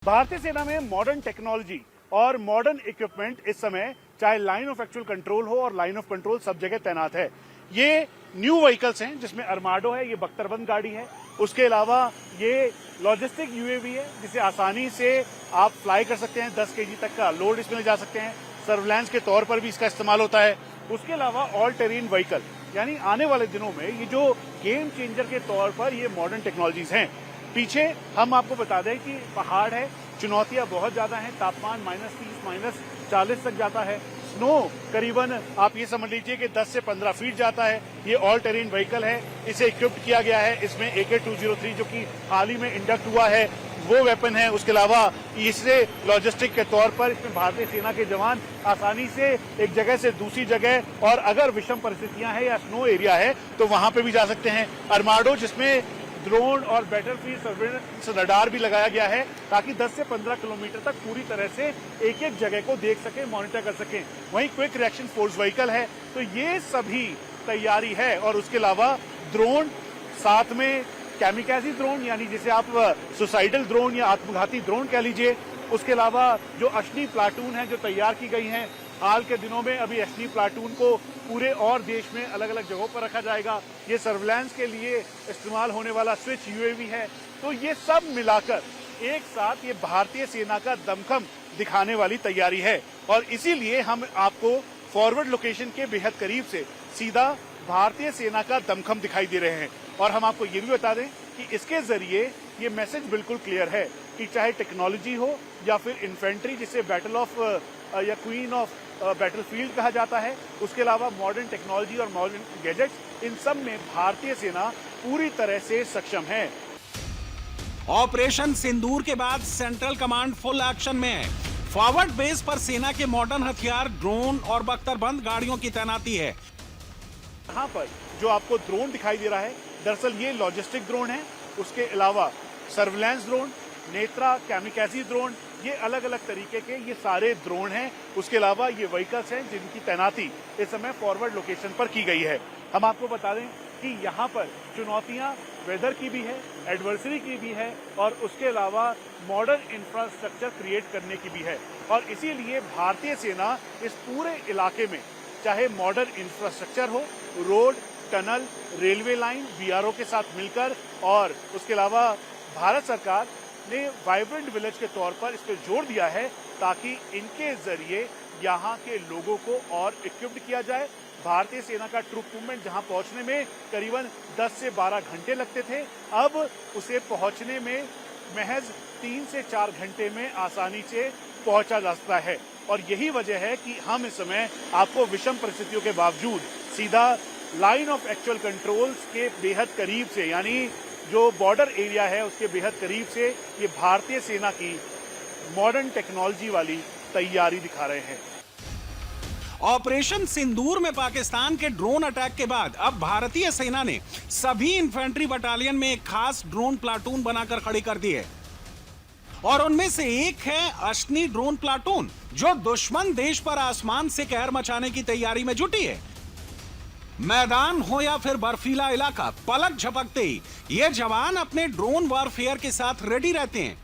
भारतीय सेना में मॉडर्न टेक्नोलॉजी और मॉडर्न इक्विपमेंट इस समय चाहे लाइन ऑफ एक्चुअल कंट्रोल हो और लाइन ऑफ कंट्रोल सब जगह तैनात है। ये न्यू व्हीकल्स हैं जिसमें अरमाडो है, ये बख्तरबंद गाड़ी है। उसके अलावा ये लॉजिस्टिक यूएवी है जिसे आसानी से आप फ्लाई कर सकते हैं, 10 केजी तक का लोड इसमें ले जा सकते हैं। सर्विलांस के तौर पर भी इसका इस्तेमाल होता है। उसके अलावा ऑल टेरेन व्हीकल, यानी आने वाले दिनों में ये जो गेम चेंजर के तौर पर ये मॉडर्न टेक्नोलॉजीज हैं। पीछे हम आपको बता दें कि पहाड़ है, चुनौतियां बहुत ज्यादा हैं, तापमान -30 -40 तक जाता है। स्नो करीबन आप ये समझ लीजिए कि 10 से 15 फीट जाता है। ये ऑल टेरेन व्हीकल है, इसे इक्विप्ड किया गया है। इसमें AK-203 जो कि हाल ही में इंडक्ट हुआ है वो वेपन है। उसके अलावा इससे लॉजिस्टिक के तौर पर इसमें भारतीय सेना के जवान आसानी से एक जगह से दूसरी जगह, और अगर विषम परिस्थितियां हैं या स्नो एरिया है तो वहां पे भी जा सकते हैं। अरमाडो जिसमें ड्रोन और बैटलफील्ड सर्वेलेंस रडार भी लगाया गया है ताकि 10 से 15 किलोमीटर तक पूरी तरह से एक एक जगह को देख सकें, मॉनिटर कर सकें। वहीं क्विक रिएक्शन फोर्स व्हीकल है। तो ये सभी तैयारी है। और उसके अलावा ड्रोन, साथ में कैमिकाजी ड्रोन यानी जिसे आप सुसाइडल ड्रोन या आत्मघाती ड्रोन कह लीजिए। उसके अलावा जो अश्नी प्लाटून है जो तैयार की गई हैं, हाल के दिनों में अभी अश्नी प्लाटून को पूरे और देश में अलग अलग जगहों पर रखा जाएगा। ये सर्विलांस के लिए इस्तेमाल होने वाला स्विच यूएवी है। तो ये सब मिलाकर एक साथ ये भारतीय सेना का दमखम दिखाने वाली तैयारी है। और इसीलिए हम आपको फॉरवर्ड लोकेशन के बेहद करीब से सीधा भारतीय सेना का दमखम दिखाई दे रहे हैं। और हम आपको ये भी बता दें कि इसके जरिए ये मैसेज बिल्कुल क्लियर है कि चाहे टेक्नोलॉजी हो या फिर इन्फेंट्री, जिसे बैटल ऑफ या क्वीन ऑफ बैटलफील्ड कहा जाता है, उसके अलावा मॉडर्न टेक्नोलॉजी और मॉडर्न गैजेट्स, इन सब में भारतीय सेना पूरी तरह से सक्षम है। ऑपरेशन सिंदूर के बाद सेंट्रल कमांड फुल एक्शन में है। फॉरवर्ड बेस पर सेना के मॉडर्न हथियार, ड्रोन और बख्तरबंद गाड़ियों की तैनाती है। यहाँ पर जो आपको ड्रोन दिखाई दे रहा है, दरअसल ये लॉजिस्टिक ड्रोन है। उसके अलावा सर्विलांस ड्रोन, नेत्रा, कैमिकाजी ड्रोन, ये अलग अलग तरीके के ये सारे ड्रोन हैं। उसके अलावा ये व्हीकल्स हैं जिनकी तैनाती इस समय फॉरवर्ड लोकेशन पर की गई है। हम आपको बता दें कि यहाँ पर चुनौतियाँ वेदर की भी है, एडवर्सरी की भी है, और उसके अलावा मॉडर्न इंफ्रास्ट्रक्चर क्रिएट करने की भी है। और इसीलिए भारतीय सेना इस पूरे इलाके में चाहे मॉडर्न इंफ्रास्ट्रक्चर हो, road, tunnel, railway line, BRO के साथ मिलकर, और उसके अलावा भारत सरकार ने वाइब्रेंट विलेज के तौर पर इस पर जोर दिया है ताकि इनके जरिए यहाँ के लोगों को और इक्विप्ड किया जाए। भारतीय सेना का ट्रूप मूवमेंट जहाँ पहुँचने में करीबन 10 से 12 घंटे लगते थे, अब उसे पहुँचने में महज 3 से 4 घंटे में आसानी से पहुँचा जा सकता है। और यही वजह है कि हम इस समय आपको विषम परिस्थितियों के बावजूद सीधा लाइन ऑफ एक्चुअल कंट्रोल्स के बेहद करीब से, यानी जो बॉर्डर एरिया है उसके बेहद करीब से ये भारतीय सेना की मॉडर्न टेक्नोलॉजी वाली तैयारी दिखा रहे हैं। ऑपरेशन सिंदूर में पाकिस्तान के ड्रोन अटैक के बाद अब भारतीय सेना ने सभी इन्फेंट्री बटालियन में एक खास ड्रोन प्लाटून बनाकर खड़ी कर दी है। और उनमें से एक है अश्नी ड्रोन प्लाटून, जो दुश्मन देश पर आसमान से कहर मचाने की तैयारी में जुटी है। मैदान हो या फिर बर्फीला इलाका, पलक झपकते ही ये जवान अपने ड्रोन वॉरफेयर के साथ रेडी रहते हैं।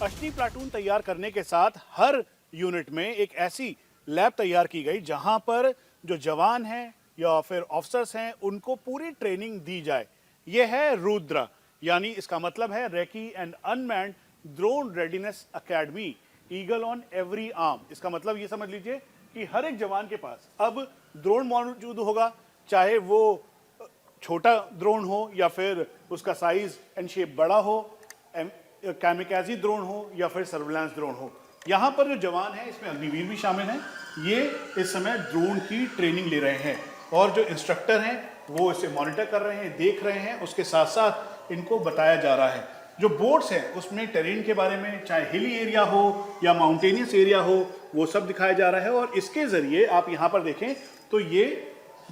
अश्नी प्लाटून तैयार करने के साथ हर यूनिट में एक ऐसी लैब तैयार की गई जहां पर जो जवान हैं या फिर ऑफिसर्स हैं उनको पूरी ट्रेनिंग दी जाए। यह है रुद्रा, यानी इसका मतलब है recce and unmanned drone readiness academy, eagle on every arm. इसका मतलब ये समझ लीजिए कि हर एक जवान के पास अब ड्रोन मौजूद होगा, चाहे वो छोटा ड्रोन हो या फिर उसका साइज एंड शेप बड़ा हो, कैमिकाजी ड्रोन हो या फिर सर्विलांस ड्रोन हो। यहाँ पर जो जवान हैं इसमें अग्निवीर भी शामिल हैं। ये इस समय ड्रोन की ट्रेनिंग ले रहे हैं और जो इंस्ट्रक्टर हैं वो इसे मॉनिटर कर रहे हैं, देख रहे हैं। उसके साथ साथ इनको बताया जा रहा है। जो बोर्ड्स हैं उसमें टेरेन के बारे में, चाहे हिली एरिया हो या माउंटेनियस एरिया हो, वो सब दिखाया जा रहा है। और इसके जरिए आप यहाँ पर देखें तो ये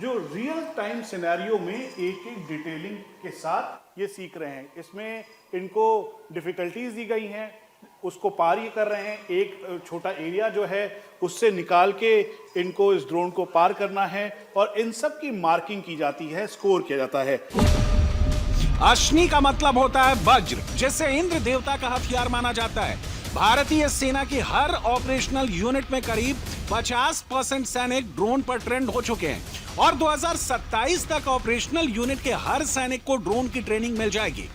जो रियल टाइम सिनेरियो में एक एक डिटेलिंग के साथ ये सीख रहे हैं। इसमें इनको डिफिकल्टीज दी गई हैं, उसको पार ये कर रहे हैं। एक छोटा एरिया जो है उससे निकाल के इनको इस ड्रोन को पार करना है और इन सब की मार्किंग की जाती है, स्कोर किया जाता है। अश्नि का मतलब होता है वज्र, जिसे इंद्र देवता का हथियार माना जाता है। भारतीय सेना की हर ऑपरेशनल यूनिट में करीब 50% सैनिक ड्रोन पर ट्रेंड हो चुके हैं और 2027 तक ऑपरेशनल यूनिट के हर सैनिक को ड्रोन की ट्रेनिंग मिल जाएगी।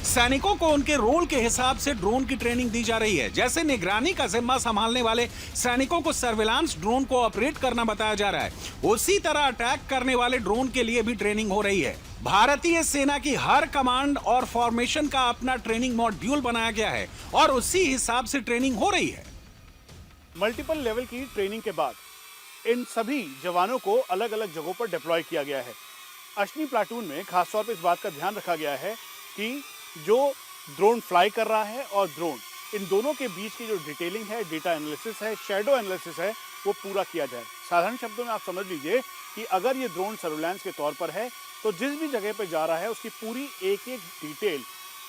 सैनिकों को उनके रोल के हिसाब से ड्रोन की ट्रेनिंग दी जा रही है। जैसे निगरानी का जिम्मा संभालने वाले सैनिकों को सर्विलांस ड्रोन को ऑपरेट करना बताया जा रहा है, उसी तरह अटैक करने वाले ड्रोन के लिए भी ट्रेनिंग हो रही है। भारतीय सेना की हर कमांड और फॉर्मेशन का अपना ट्रेनिंग मॉड्यूल बनाया गया है और उसी हिसाब से ट्रेनिंग हो रही है। मल्टीपल लेवल की ट्रेनिंग के बाद इन सभी जवानों को अलग अलग जगहों पर डिप्लॉय किया गया है। अश्नि प्लाटून में खासतौर पर इस बात का ध्यान रखा गया है कि जो ड्रोन फ्लाई कर रहा है और ड्रोन, इन दोनों के बीच की जो डिटेलिंग है, डेटा एनालिसिस है, शैडो एनालिसिस है, वो पूरा किया जाए। साधारण शब्दों में आप समझ लीजिए कि अगर ये ड्रोन सर्विलांस के तौर पर है तो जिस भी जगह पर जा रहा है उसकी पूरी एक एक डिटेल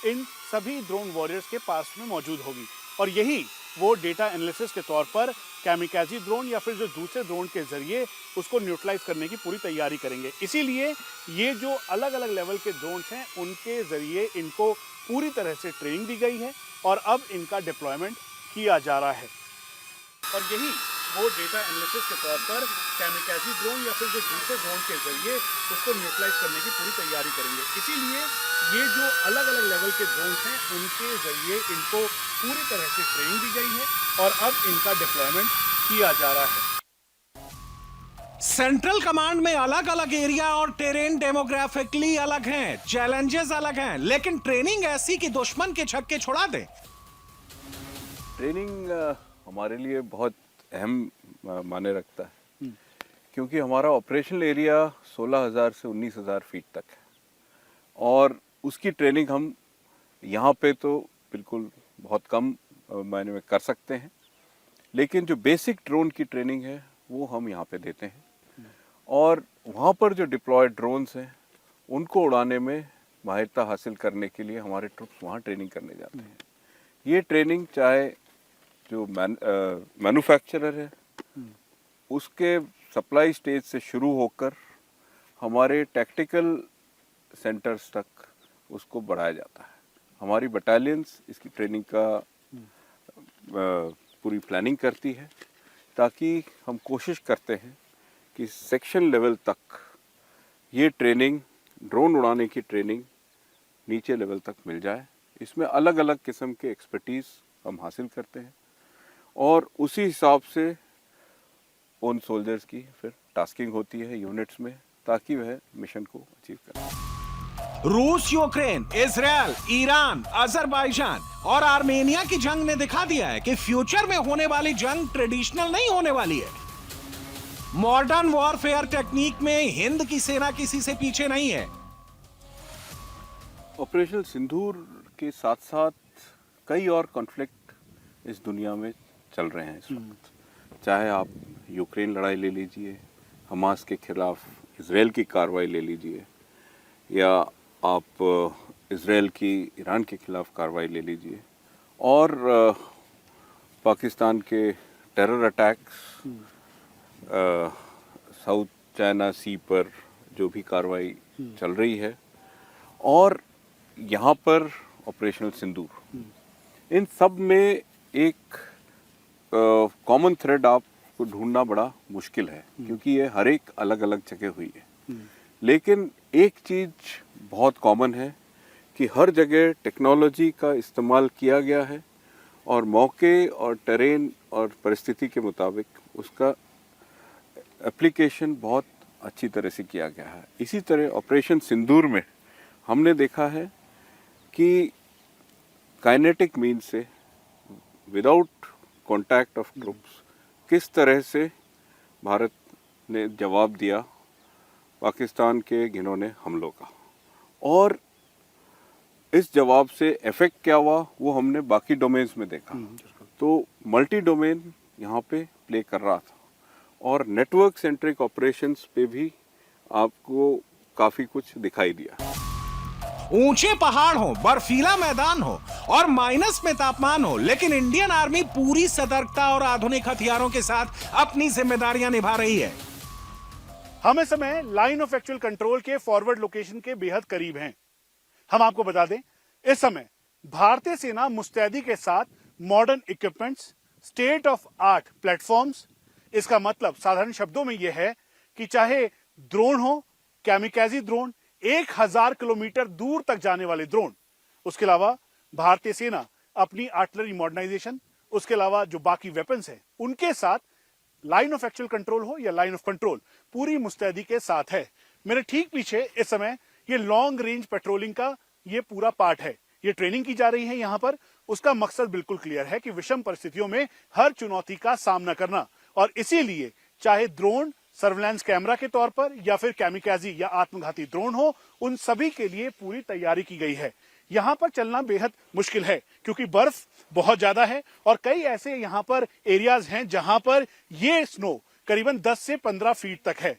इन सभी ड्रोन वॉरियर्स के पास में मौजूद होगी और यही वो डेटा एनालिसिस के तौर पर कैमिकाजी ड्रोन या फिर जो दूसरे ड्रोन के जरिए उसको न्यूट्रलाइज करने की पूरी तैयारी करेंगे। इसीलिए ये जो अलग अलग लेवल के ड्रोन्स हैं उनके जरिए इनको पूरी तरह से ट्रेनिंग दी गई है और अब इनका डिप्लॉयमेंट किया जा रहा है और यही वो डेटा एनालिसिस के तौर पर कैमिकाजी ड्रोन या फिर जो दूसरे ड्रोन के जरिए उसको न्यूट्रलाइज करने की पूरी तैयारी करेंगे। इसीलिए ये जो अलग अलग लेवल के ड्रोन्स हैं उनके जरिए इनको पूरी तरह से ट्रेनिंग दी गई है और अब इनका डिप्लॉयमेंट किया जा रहा है। सेंट्रल कमांड में अलग अलग एरिया और टेरेन डेमोग्राफिकली अलग हैं, चैलेंजेस अलग हैं, लेकिन ट्रेनिंग ऐसी कि दुश्मन के छक्के छुड़ा दे। ट्रेनिंग हमारे लिए बहुत अहम माने रखता है क्योंकि हमारा ऑपरेशनल एरिया 16,000 से 19,000 फीट तक है और उसकी ट्रेनिंग हम यहाँ पे तो बिल्कुल बहुत कम मायने में कर सकते हैं, लेकिन जो बेसिक ड्रोन की ट्रेनिंग है वो हम यहाँ पे देते हैं और वहाँ पर जो डिप्लॉयड ड्रोन्स हैं उनको उड़ाने में माहिरता हासिल करने के लिए हमारे ट्रुप्स वहाँ ट्रेनिंग करने जाते हैं। ये ट्रेनिंग चाहे जो मैन्युफैक्चरर है उसके सप्लाई स्टेज से शुरू होकर हमारे टैक्टिकल सेंटर्स तक उसको बढ़ाया जाता है। हमारी बटालियंस इसकी ट्रेनिंग का पूरी प्लानिंग करती है ताकि हम कोशिश करते हैं कि सेक्शन लेवल तक ये ट्रेनिंग, ड्रोन उड़ाने की ट्रेनिंग नीचे लेवल तक मिल जाए। इसमें अलग अलग किस्म के एक्सपर्टीज़ हम हासिल करते हैं और उसी हिसाब से उन सोल्जर्स की फिर टास्किंग होती है यूनिट्स में ताकि वह मिशन को अचीव करें। रूस, यूक्रेन, इजराइल, ईरान, अजरबैजान और आर्मेनिया की जंग ने दिखा दिया है कि फ्यूचर में होने वाली जंग ट्रेडिशनल नहीं होने वाली है। मॉडर्न वॉरफेयर टेक्निक में हिंद की सेना किसी से पीछे नहीं है। ऑपरेशन सिंदूर के साथ साथ कई और कॉन्फ्लिक्ट इस दुनिया में चल रहे हैं इस वक्त। चाहे आप यूक्रेन लड़ाई ले लीजिए, हमास के खिलाफ इजराइल की कार्रवाई ले लीजिए, या आप इजराइल की ईरान के खिलाफ कार्रवाई ले लीजिए, और पाकिस्तान के टेरर अटैक्स, साउथ चाइना सी पर जो भी कार्रवाई चल रही है, और यहाँ पर ऑपरेशनल सिंदूर, इन सब में एक कॉमन थ्रेड आपको ढूंढना बड़ा मुश्किल है क्योंकि ये हर एक अलग अलग जगह हुई है। लेकिन एक चीज़ बहुत कॉमन है कि हर जगह टेक्नोलॉजी का इस्तेमाल किया गया है और मौके और टेरेन और परिस्थिति के मुताबिक उसका एप्लीकेशन बहुत अच्छी तरह से किया गया है। इसी तरह ऑपरेशन सिंदूर में हमने देखा है कि काइनेटिक मीन से विदाउट कांटेक्ट ऑफ ट्रूप्स किस तरह से भारत ने जवाब दिया पाकिस्तान के घिनौने हमलों का, और इस जवाब से इफेक्ट क्या हुआ वो हमने बाकी डोमेन्स में देखा। तो मल्टी डोमेन यहाँ पे प्ले कर रहा था और नेटवर्क सेंट्रिक ऑपरेशंस पे भी आपको काफ़ी कुछ दिखाई दिया। ऊंचे पहाड़ हो, बर्फीला मैदान हो और माइनस में तापमान हो, लेकिन इंडियन आर्मी पूरी सतर्कता और आधुनिक हथियारों के साथ अपनी जिम्मेदारियां निभा रही है। हम इस समय लाइन ऑफ एक्चुअल कंट्रोल के फॉरवर्ड लोकेशन के बेहद करीब हैं। हम आपको बता दें, इस समय भारतीय सेना मुस्तैदी के साथ modern equipments, state of art platforms, इसका मतलब साधारण शब्दों में यह है कि चाहे ड्रोन हो, कैमिकाजी ड्रोन, 1000 किलोमीटर दूर तक जाने वाले ड्रोन, उसके अलावा भारतीय सेना अपनी आर्टिलरी मॉडर्नाइजेशन, उसके अलावा जो बाकी वेपन्स हैं उनके साथ लाइन ऑफ एक्चुअल कंट्रोल हो या लाइन ऑफ कंट्रोल, पूरी मुस्तैदी के साथ है। मेरे ठीक पीछे इस समय ये लॉन्ग रेंज पेट्रोलिंग का ये पूरा पार्ट है, ये ट्रेनिंग की जा रही है यहाँ पर। उसका मकसद बिल्कुल क्लियर है कि विषम परिस्थितियों में हर चुनौती का सामना करना, और इसीलिए चाहे ड्रोन सर्वेलेंस कैमरा के तौर पर या फिर कैमिकाजी या आत्मघाती ड्रोन हो, उन सभी के लिए पूरी तैयारी की गई है। यहाँ पर चलना बेहद मुश्किल है क्योंकि बर्फ बहुत ज्यादा है और कई ऐसे यहाँ पर एरियाज हैं जहां पर ये स्नो करीबन 10 से 15 फीट तक है।